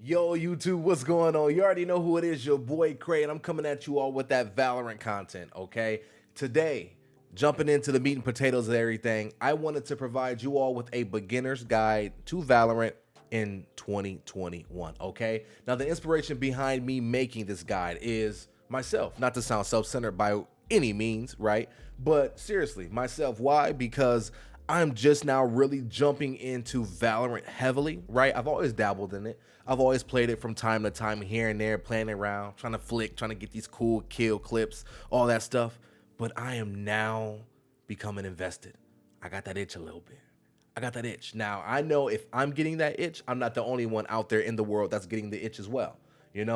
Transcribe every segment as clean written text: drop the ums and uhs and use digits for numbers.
Yo, YouTube, what's going on? You already know who it is, your boy Cray, and I'm coming at you all with that Valorant content, okay? Today, jumping into the meat and potatoes of everything, I wanted to provide you all with a beginner's guide to Valorant in 2021, okay? Now, the inspiration behind me making this guide is myself, not to sound self-centered by any means, right? But seriously, myself. Why? Because I'm just now really jumping into Valorant heavily, right? I've always dabbled in it. I've always played it from time to time here and there, playing around, trying to flick, trying to get these cool kill clips, all that stuff. But I am now becoming invested. I got that itch a little bit. I got that itch. Now, I know if I'm getting that itch, I'm not the only one out there in the world that's getting the itch as well.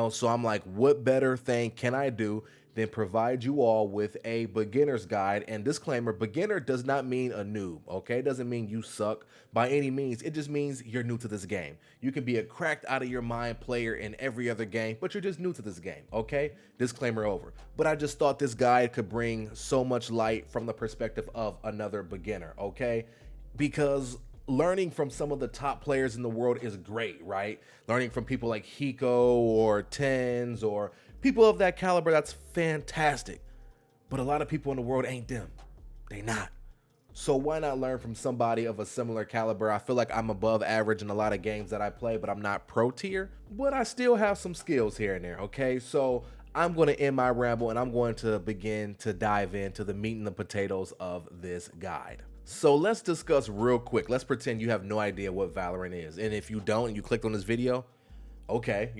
So I'm like, what better thing can I do than provide you all with a beginner's guide? And disclaimer, beginner does not mean a noob, okay? It doesn't mean you suck by any means. It just means you're new to this game. You can be a cracked out of your mind player in every other game, but you're just new to this game, okay? Disclaimer over. But I just thought this guide could bring so much light from the perspective of another beginner, okay? Because learning from some of the top players in the world is great, right? Learning from people like Hiko or Tens or people of that caliber, that's fantastic. But a lot of people in the world ain't them. They not. So why not learn from somebody of a similar caliber? I feel like I'm above average in a lot of games that I play, but I'm not pro tier, but I still have some skills here and there, okay? So I'm going to end my ramble and I'm going to begin to dive into the meat and the potatoes of this guide. So let's discuss real quick. Let's pretend you have no idea what Valorant is. And if you don't and you clicked on this video, okay,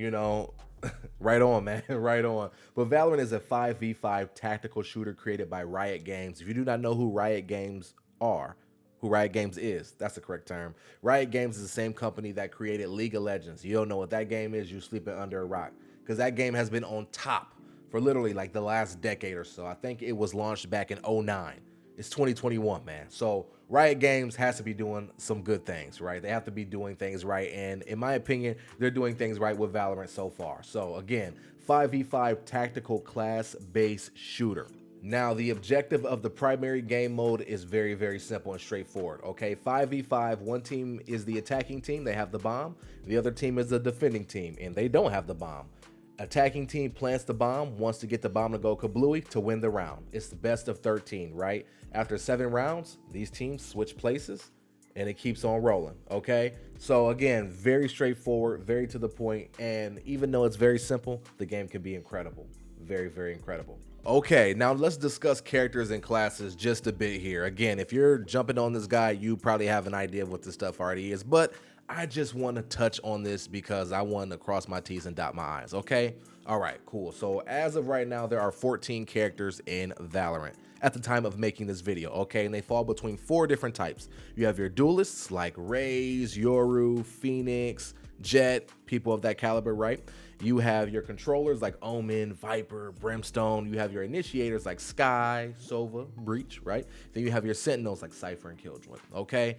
right on, man, right on. But Valorant is a 5v5 tactical shooter created by Riot Games. If you do not know who Riot Games are, who Riot Games is, that's the correct term. Riot Games is the same company that created League of Legends. You don't know what that game is, you sleeping under a rock. Because that game has been on top for literally like the last decade or so. I think it was launched back in 09. It's 2021, man. So Riot Games has to be doing some good things, right? They have to be doing things right. And in my opinion, they're doing things right with Valorant so far. So again, 5v5 tactical class-based shooter. Now, the objective of the primary game mode is very, very simple and straightforward, okay? 5v5, one team is the attacking team, they have the bomb. The other team is the defending team, and they don't have the bomb. Attacking team plants the bomb, wants to get the bomb to go kablooey to win the round. It's the best of 13, right? After 7 rounds, these teams switch places and it keeps on rolling, okay? So again, very straightforward, very to the point, and even though it's very simple, the game can be incredible. Very, very incredible. Okay, now let's discuss characters and classes just a bit here. Again, if you're jumping on this guide, you probably have an idea of what this stuff already is, but I just want to touch on this because I want to cross my T's and dot my I's, okay? All right, cool. So as of right now, there are 14 characters in Valorant at the time of making this video, okay? And they fall between 4 different types. You have your duelists like Raze, Yoru, Phoenix, Jet, people of that caliber, right? You have your controllers like Omen, Viper, Brimstone. You have your initiators like Sky, Sova, Breach, right? Then you have your sentinels like Cypher and Killjoy, okay?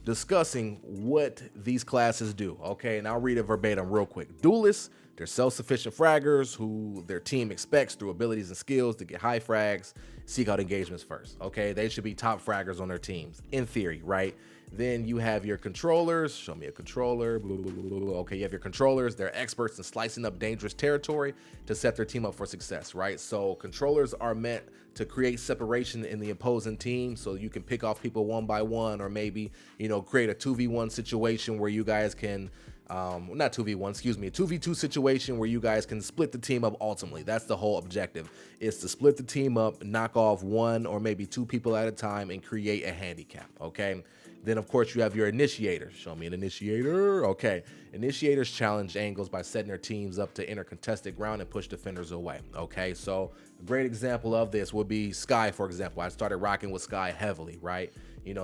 Discussing what these classes do, okay? And I'll read it verbatim real quick. Duelists, they're self-sufficient fraggers who their team expects through abilities and skills to get high frags, seek out engagements first, okay? They should be top fraggers on their teams, in theory, right? Then you have your controllers. Show me a controller. Blah, blah, blah, blah. Okay, you have your controllers. They're experts in slicing up dangerous territory to set their team up for success, right? So controllers are meant to create separation in the opposing team so you can pick off people one by one, or maybe, create a 2v1 situation where you guys can, not 2v1, excuse me, a 2v2 situation where you guys can split the team up ultimately. That's the whole objective, is to split the team up, knock off 1 or maybe 2 people at a time and create a handicap, okay? Then, of course, you have your initiators. Show me an initiator. Okay. Initiators challenge angles by setting their teams up to enter contested ground and push defenders away. Okay. So a great example of this would be Sky, for example. I started rocking with Sky heavily, right?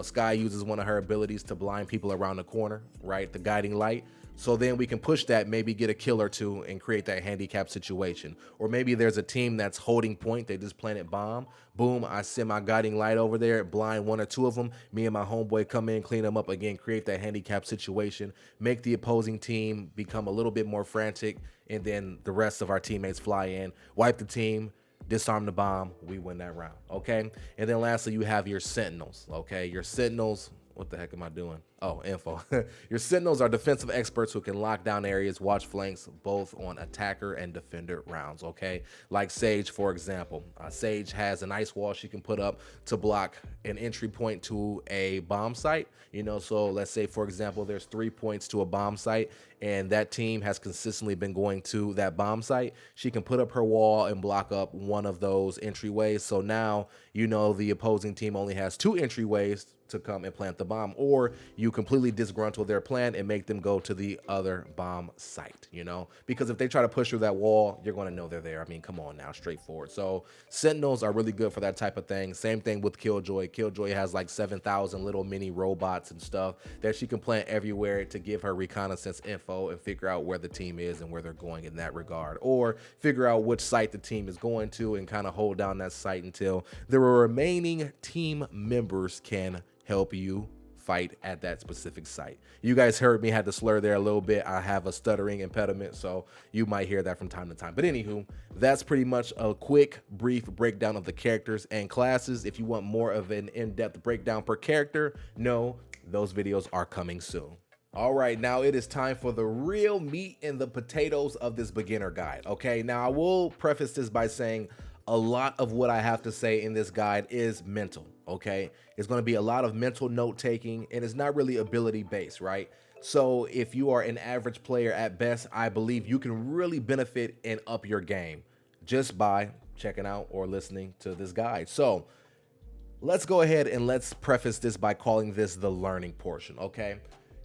Sky uses one of her abilities to blind people around the corner, right? The guiding light. So then we can push that, maybe get a kill or 2 and create that handicap situation. Or maybe there's a team that's holding point, they just planted bomb. Boom, I send my guiding light over there, blind 1 or 2 of them. Me and my homeboy come in, clean them up again, create that handicap situation, make the opposing team become a little bit more frantic, and then the rest of our teammates fly in, wipe the team, disarm the bomb, we win that round, okay? And then lastly, you have your sentinels, okay? Your sentinels, What the heck am I doing? Oh, info. Your sentinels are defensive experts who can lock down areas, watch flanks, both on attacker and defender rounds, okay? Like Sage, for example. Sage has an ice wall she can put up to block an entry point to a bomb site, you know, so let's say, for example, there's 3 points to a bomb site, and that team has consistently been going to that bomb site. She can put up her wall and block up one of those entryways. So now, you know, the opposing team only has 2 entryways to come and plant the bomb, or you completely disgruntle their plan and make them go to the other bomb site, you know, because if they try to push through that wall, you're going to know they're there. I mean, come on now, straightforward. So sentinels are really good for that type of thing. Same thing with Killjoy. Killjoy has like 7,000 little mini robots and stuff that she can plant everywhere to give her reconnaissance info and figure out where the team is and where they're going in that regard, or figure out which site the team is going to and kind of hold down that site until the remaining team members can help you fight at that specific site. You guys heard me had to slur there a little bit. I have a stuttering impediment, so you might hear that from time to time. But anywho, that's pretty much a quick, brief breakdown of the characters and classes. If you want more of an in-depth breakdown per character, no, those videos are coming soon. All right, now it is time for the real meat and the potatoes of this beginner guide, okay? Now, I will preface this by saying a lot of what I have to say in this guide is mental, okay? It's gonna be a lot of mental note taking, and it's not really ability based, right? So if you are an average player at best, I believe you can really benefit and up your game just by checking out or listening to this guide. So let's go ahead and let's preface this by calling this the learning portion, okay?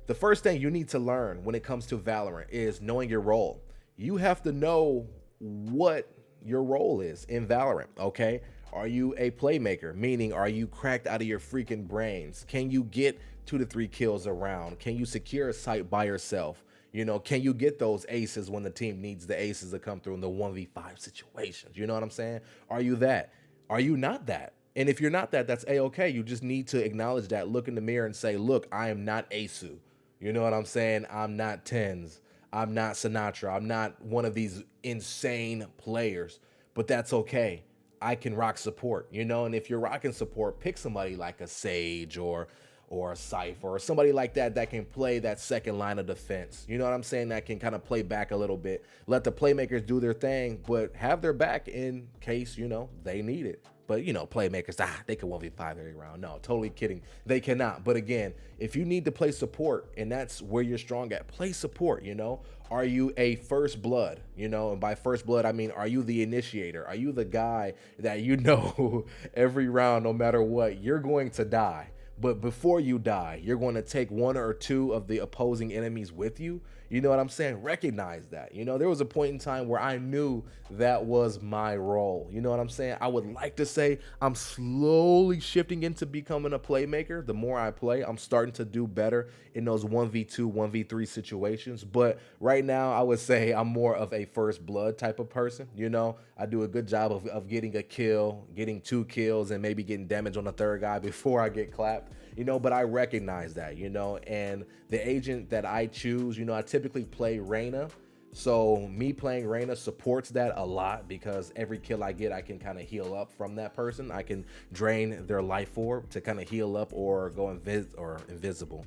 The first thing you need to learn when it comes to Valorant is knowing your role. You have to know what your role is in Valorant, okay? Are you a playmaker? Meaning, are you cracked out of your freaking brains? Can you get 2 to 3 kills around? Can you secure a site by yourself? You know, can you get those aces when the team needs the aces to come through in the 1v5 situations? You know what I'm saying? Are you that? Are you not that? And if you're not that, that's a-okay. You just need to acknowledge that, look in the mirror and say, look, I am not Asu. You know what I'm saying? I'm not Tens. I'm not Sinatra. I'm not one of these insane players, but that's okay. I can rock support, you know? And if you're rocking support, pick somebody like a Sage or a Cypher or somebody like that that can play that second line of defense. You know what I'm saying? That can kind of play back a little bit. Let the playmakers do their thing, but have their back in case, you know, they need it. But, you know, playmakers, they can 1v5 every round. No, totally kidding. They cannot. But again, if you need to play support and that's where you're strong at, play support, you know? Are you a first blood? You know, and by first blood, I mean, are you the initiator? Are you the guy that you know every round, no matter what, you're going to die? But before you die, you're going to take 1 or 2 of the opposing enemies with you. You know what I'm saying? Recognize that. You know, there was a point in time where I knew that was my role. You know what I'm saying? I would like to say I'm slowly shifting into becoming a playmaker. The more I play, I'm starting to do better in those 1v2, 1v3 situations. But right now, I would say I'm more of a first blood type of person. You know, I do a good job of getting a kill, getting 2 kills, and maybe getting damage on the 3rd guy before I get clapped. You know, but I recognize that, you know, and the agent that I choose, you know, I typically play Reyna. So me playing Reyna supports that a lot because every kill I get, I can kind of heal up from that person. I can drain their life orb to kind of heal up or go invisible.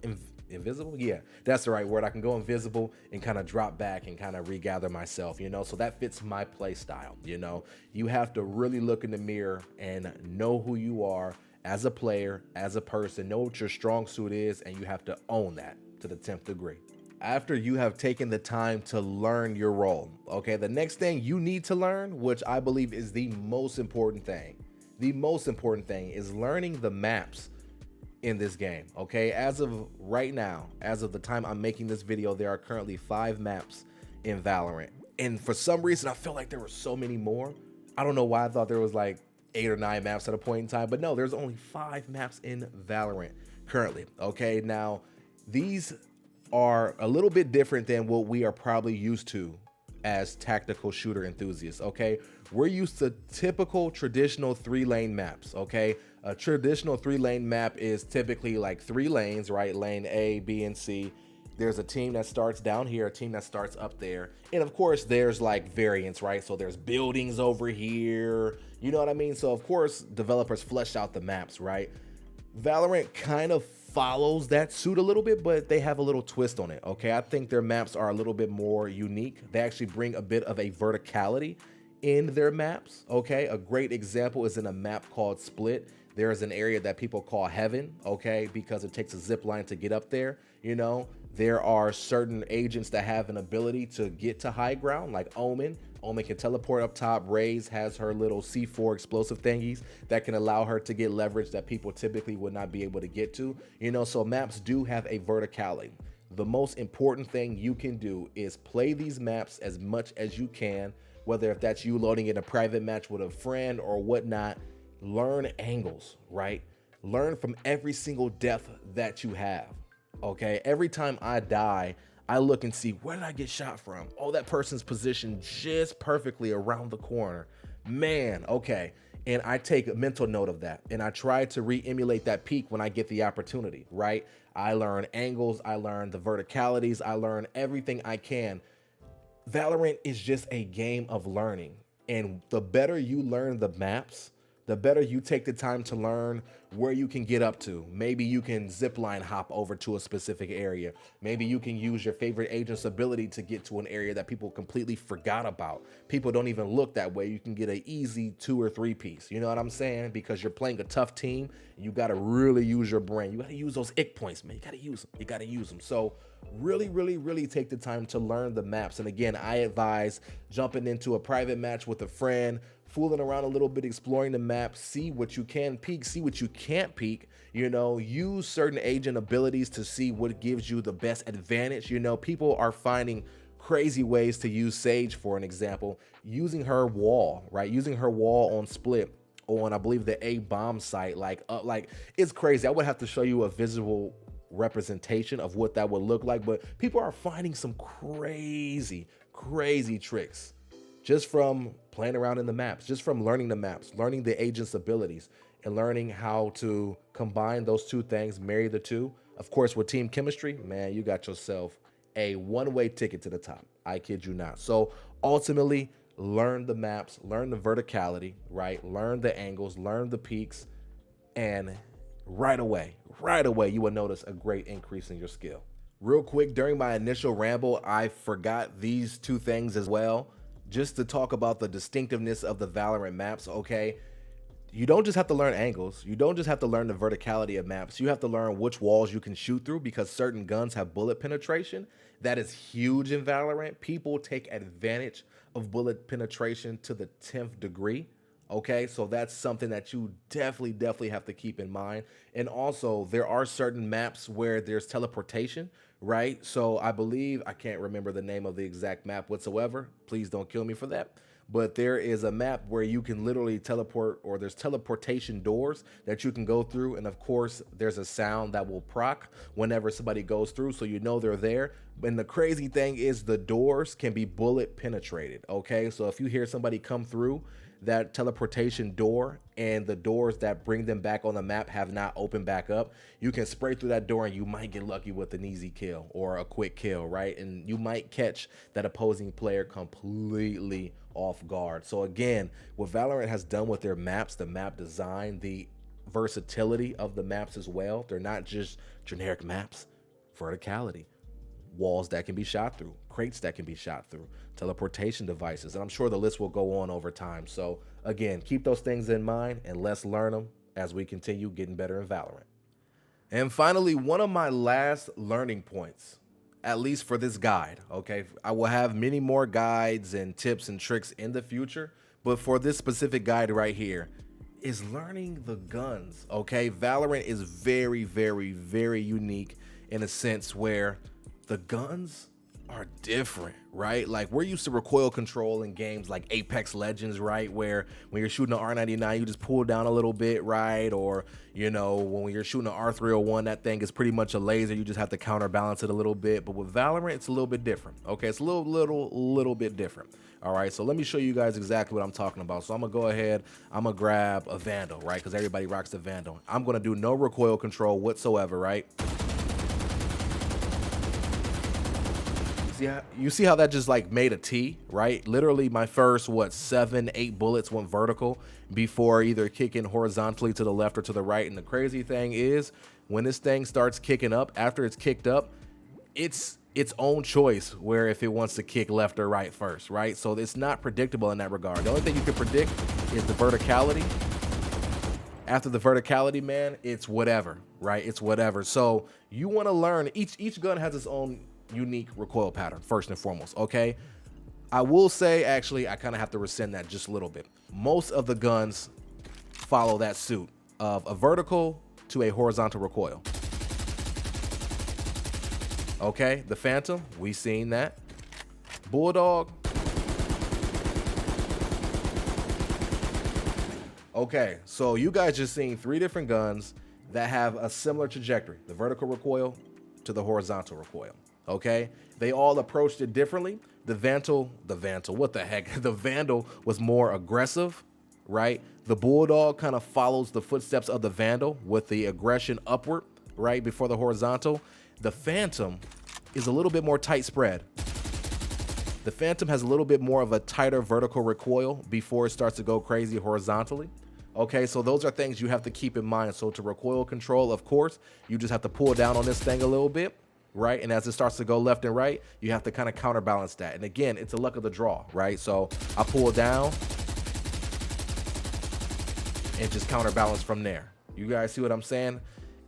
Invisible? Yeah, that's the right word. I can go invisible and kind of drop back and kind of regather myself, you know, so that fits my play style. You know, you have to really look in the mirror and know who you are as a player, as a person, know what your strong suit is, and you have to own that to the 10th degree. After you have taken the time to learn your role, okay, the next thing you need to learn, which I believe is the most important thing is learning the maps in this game, okay? As of right now, as of the time I'm making this video, there are currently 5 maps in Valorant. And for some reason, I felt like there were so many more. I don't know why I thought there was like 8 or 9 maps at a point in time, but no, there's only 5 maps in Valorant currently, okay? Now, these are a little bit different than what we are probably used to as tactical shooter enthusiasts, okay? We're used to typical traditional 3-lane maps, okay? A traditional 3-lane map is typically like 3 lanes, right? Lane A, B, and C. There's a team that starts down here, a team that starts up there. And of course, there's like variants, right? So there's buildings over here. You know what I mean? So of course, developers fleshed out the maps, right? Valorant kind of follows that suit a little bit, but they have a little twist on it, okay? I think their maps are a little bit more unique. They actually bring a bit of a verticality in their maps, okay? A great example is in a map called Split. There is an area that people call Heaven, okay? Because it takes a zip line to get up there, you know? There are certain agents that have an ability to get to high ground, like Omen. Omen can teleport up top. Raze has her little C4 explosive thingies that can allow her to get leverage that people typically would not be able to get to. You know, so maps do have a verticality. The most important thing you can do is play these maps as much as you can, whether if that's you loading in a private match with a friend or whatnot. Learn angles, right? Learn from every single death that you have. Okay, every time I die, I look and see, where did I get shot from? Oh, that person's positioned just perfectly around the corner. Man, okay. And I take a mental note of that. And I try to re-emulate that peak when I get the opportunity, right? I learn angles, I learn the verticalities, I learn everything I can. Valorant is just a game of learning. And the better you learn the maps, the better you take the time to learn where you can get up to. Maybe you can zipline hop over to a specific area. Maybe you can use your favorite agent's ability to get to an area that people completely forgot about. People don't even look that way. You can get an easy 2 or 3 piece. You know what I'm saying? Because you're playing a tough team. You got to really use your brain. You got to use those ick points, man. You got to use them. You got to use them. So really take the time to learn the maps. And again, I advise jumping into a private match with a friend, fooling around a little bit, exploring the map, see what you can peek, see what you can't peek, you know, use certain agent abilities to see what gives you the best advantage. You know, people are finding crazy ways to use Sage, for an example, using her wall, right? Using her wall on Split on, I believe, the A bomb site, like it's crazy. I would have to show you a visual representation of what that would look like, but people are finding some crazy tricks just from playing around in the maps, just from learning the maps, learning the agent's abilities, and learning how to combine those two things, marry the two. Of course, with team chemistry, man, you got yourself a one-way ticket to the top. I kid you not. So ultimately, learn the maps, learn the verticality, right? Learn the angles, learn the peaks, and right away, you will notice a great increase in your skill. Real quick, during my initial ramble, I forgot these two things as well, just to talk about the distinctiveness of the Valorant maps, okay? You don't just have to learn angles. You don't just have to learn the verticality of maps. You have to learn which walls you can shoot through, because certain guns have bullet penetration. That is huge in Valorant. People take advantage of bullet penetration to the 10th degree. Okay, so that's something that you definitely have to keep in mind. And also, there are certain maps where there's teleportation, right? So I believe, I can't remember the name of the exact map whatsoever. Please don't kill me for that. But there is a map where you can literally teleport, or there's teleportation doors that you can go through. And of course, there's a sound that will proc whenever somebody goes through, so you know they're there. And the crazy thing is the doors can be bullet penetrated, okay? So if you hear somebody come through that teleportation door and the doors that bring them back on the map have not opened back up, you can spray through that door and you might get lucky with an easy kill or a quick kill, right? And you might catch that opposing player completely off guard. So again, what Valorant has done with their maps, the map design, the versatility of the maps as well, they're not just generic maps. Verticality, walls that can be shot through, crates that can be shot through, teleportation devices, and I'm sure the list will go on over time. So again, keep those things in mind and let's learn them as we continue getting better in Valorant. And finally, one of my last learning points, at least for this guide, okay? I will have many more guides and tips and tricks in the future, but for this specific guide right here is learning the guns, okay? Valorant is very unique in a sense where the guns are different, right? Like, we're used to recoil control in games like Apex Legends, right? Where when you're shooting an R99, you just pull down a little bit, right? Or, you know, when you're shooting an R301, that thing is pretty much a laser. You just have to counterbalance it a little bit. But with Valorant, it's a little bit different, okay? It's a little bit different. All right, so let me show you guys exactly what I'm talking about. So I'm gonna go ahead, I'm gonna grab a Vandal, right? Because everybody rocks the Vandal. I'm gonna do no recoil control whatsoever, right? You see how that just like made a T, right? Literally my first, what, 7, 8 bullets went vertical before either kicking horizontally to the left or to the right. And the crazy thing is when this thing starts kicking up, after it's kicked up, it's its own choice where if it wants to kick left or right first, right? So it's not predictable in that regard. The only thing you can predict is the verticality. After the verticality, man, it's whatever, right? It's whatever. So you want to learn, each gun has its own unique recoil pattern, first and foremost, okay? I will say, actually, I kind of have to rescind that just a little bit. Most of the guns follow that suit of a vertical to a horizontal recoil. Okay, the Phantom, we seen that. Bulldog. Okay, so you guys just seen 3 different guns that have a similar trajectory, the vertical recoil to the horizontal recoil, okay? They all approached it differently. The Vandal, what the heck? The Vandal was more aggressive, right? The Bulldog kind of follows the footsteps of the Vandal with the aggression upward, right, before the horizontal. The Phantom is a little bit more tight spread. The Phantom has a little bit more of a tighter vertical recoil before it starts to go crazy horizontally. Okay, so those are things you have to keep in mind. So to recoil control, of course, you just have to pull down on this thing a little bit, right? And as it starts to go left and right, you have to kind of counterbalance that. And again, it's a luck of the draw, right? So I pull down and just counterbalance from there. You guys see what I'm saying?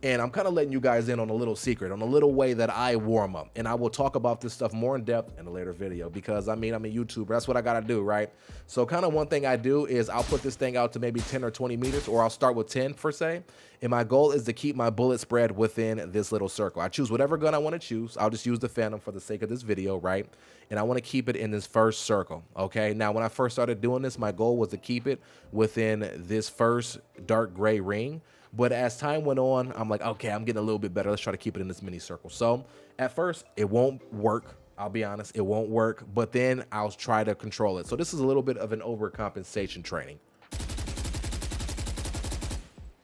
And I'm kind of letting you guys in on a little secret, on a little way that I warm up. And I will talk about this stuff more in depth in a later video because, I mean, I'm a YouTuber. That's what I got to do, right? So kind of one thing I do is I'll put this thing out to maybe 10 or 20 meters, or I'll start with 10 per se. And my goal is to keep my bullet spread within this little circle. I choose whatever gun I want to choose. I'll just use the Phantom for the sake of this video, right? And I want to keep it in this first circle, okay? Now, when I first started doing this, my goal was to keep it within this first dark gray ring. But as time went on, I'm like, okay, I'm getting a little bit better. Let's try to keep it in this mini circle. So at first, it won't work. I'll be honest, it won't work. But then I'll try to control it. So this is a little bit of an overcompensation training.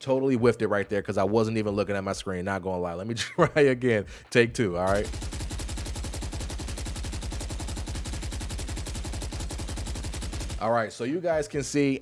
Totally whiffed it right there because I wasn't even looking at my screen. Not gonna lie. Let me try again. Take 2, all right? All right, so you guys can see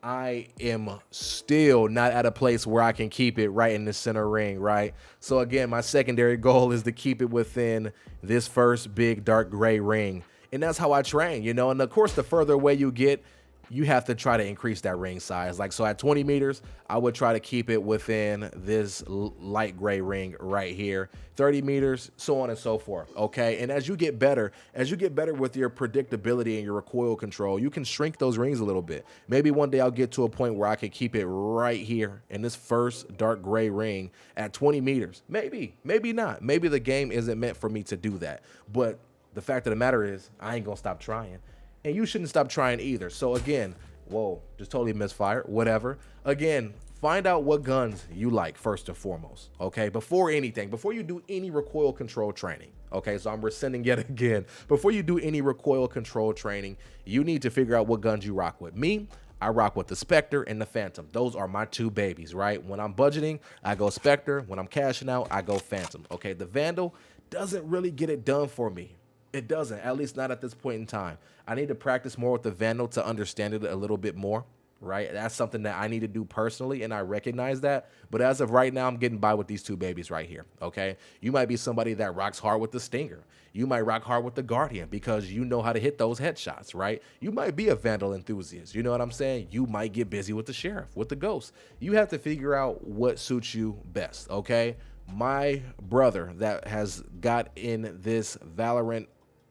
I am still not at a place where I can keep it right in the center ring, right? So again, my secondary goal is to keep it within this first big dark gray ring. And that's how I train, you know? And of course, the further away you get, you have to try to increase that ring size. Like, so at 20 meters, I would try to keep it within this light gray ring right here, 30 meters, so on and so forth, okay? And as you get better with your predictability and your recoil control, you can shrink those rings a little bit. Maybe one day I'll get to a point where I can keep it right here in this first dark gray ring at 20 meters. Maybe not. Maybe the game isn't meant for me to do that. But the fact of the matter is, I ain't gonna stop trying. And you shouldn't stop trying either. So again, whoa, just totally misfire, whatever. Again, find out what guns you like first and foremost, okay? Before anything, before you do any recoil control training, okay? So I'm rescinding yet again. Before you do any recoil control training, you need to figure out what guns you rock with. Me, I rock with the Spectre and the Phantom. Those are my 2 babies, right? When I'm budgeting, I go Spectre. When I'm cashing out, I go Phantom, okay? The Vandal doesn't really get it done for me. It doesn't, at least not at this point in time. I need to practice more with the Vandal to understand it a little bit more, right? That's something that I need to do personally, and I recognize that. But as of right now, I'm getting by with these 2 babies right here, okay? You might be somebody that rocks hard with the Stinger. You might rock hard with the Guardian because you know how to hit those headshots, right? You might be a Vandal enthusiast. You know what I'm saying? You might get busy with the Sheriff, with the Ghost. You have to figure out what suits you best, okay? My brother that has got in this Valorant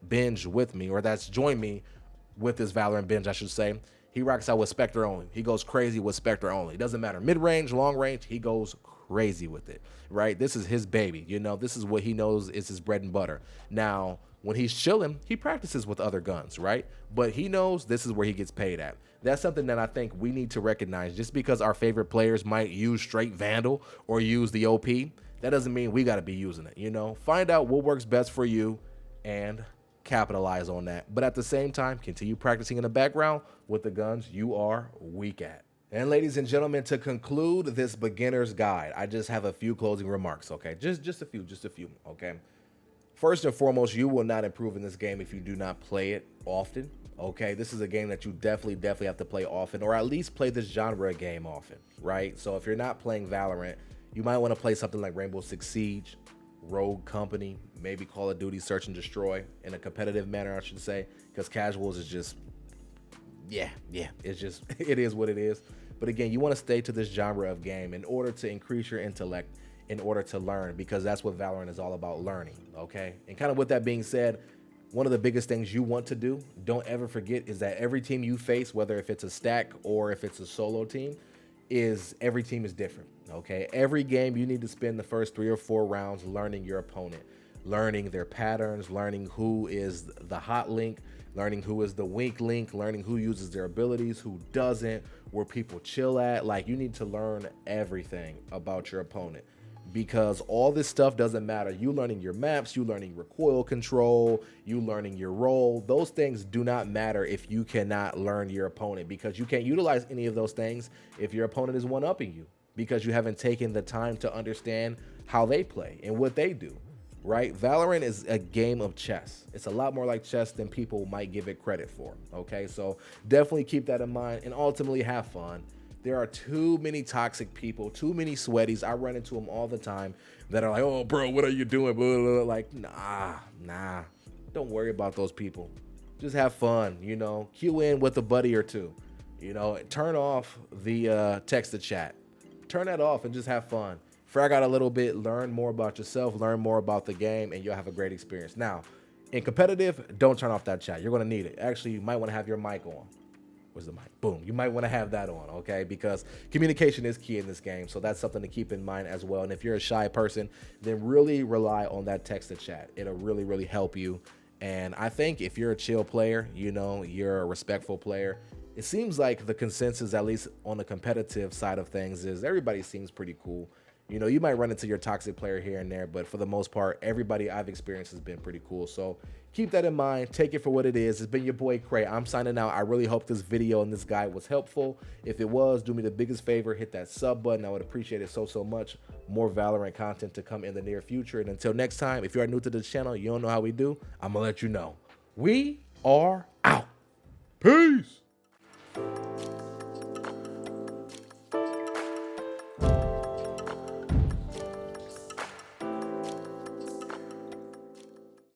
binge with me, or that's joined me with this Valorant binge, I should say, he rocks out with Spectre only. He goes crazy with Spectre only. It doesn't matter, mid-range, long range, he goes crazy with it, right? This is his baby, you know, this is what he knows is his bread and butter. Now, when he's chilling, he practices with other guns, right? But he knows this is where he gets paid at. That's something that I think we need to recognize. Just because our favorite players might use straight Vandal or use the OP, that doesn't mean we got to be using it, you know? Find out what works best for you and capitalize on that. But at the same time, continue practicing in the background with the guns you are weak at. And ladies and gentlemen, to conclude this beginner's guide, I just have a few closing remarks, okay? Just a few, okay? First and foremost, you will not improve in this game if you do not play it often. Okay, this is a game that you definitely have to play often, or at least play this genre of game often, right? So if you're not playing Valorant, you might want to play something like Rainbow Six Siege, Rogue Company, maybe Call of Duty Search and Destroy in a competitive manner, I should say, because casuals is just, yeah, it's just, it is what it is. But again, you want to stay to this genre of game in order to increase your intellect, in order to learn, because that's what Valorant is all about, learning, okay? And kind of with that being said, one of the biggest things you want to do, don't ever forget, is that every team you face, whether if it's a stack or if it's a solo team, every team is different, okay? Every game you need to spend the first 3 or 4 rounds learning your opponent, learning their patterns, learning who is the hot link, learning who is the weak link, learning who uses their abilities, who doesn't, where people chill at. Like, you need to learn everything about your opponent, because all this stuff doesn't matter. You learning your maps, you learning recoil control, you learning your role, those things do not matter if you cannot learn your opponent, because you can't utilize any of those things if your opponent is one-upping you, because you haven't taken the time to understand how they play and what they do, right? Valorant is a game of chess. It's a lot more like chess than people might give it credit for, okay? So definitely keep that in mind and ultimately have fun. There are too many toxic people, too many sweaties. I run into them all the time that are like, oh, bro, what are you doing? Blah, blah, blah. Like, nah. Don't worry about those people. Just have fun, you know. Queue in with a buddy or two. You know, turn off the text to chat. Turn that off and just have fun. Frag out a little bit, learn more about yourself, learn more about the game, and you'll have a great experience. Now, in competitive, don't turn off that chat. You're going to need it. Actually, you might want to have your mic on. Where's the mic? Boom. You might want to have that on, okay? Because communication is key in this game, so that's something to keep in mind as well. And if you're a shy person, then really rely on that text to chat. It'll really help you. And I think if you're a chill player, you know, you're a respectful player, it seems like the consensus, at least on the competitive side of things, is everybody seems pretty cool. You know, you might run into your toxic player here and there, but for the most part, everybody I've experienced has been pretty cool. So keep that in mind. Take it for what it is. It's been your boy Cray. I'm signing out. I really hope this video and this guide was helpful. If it was, do me the biggest favor, hit that sub button. I would appreciate it so much. More Valorant content to come in the near future. And until next time, if you are new to the channel, you don't know how we do, I'm gonna let you know. We are out. Peace.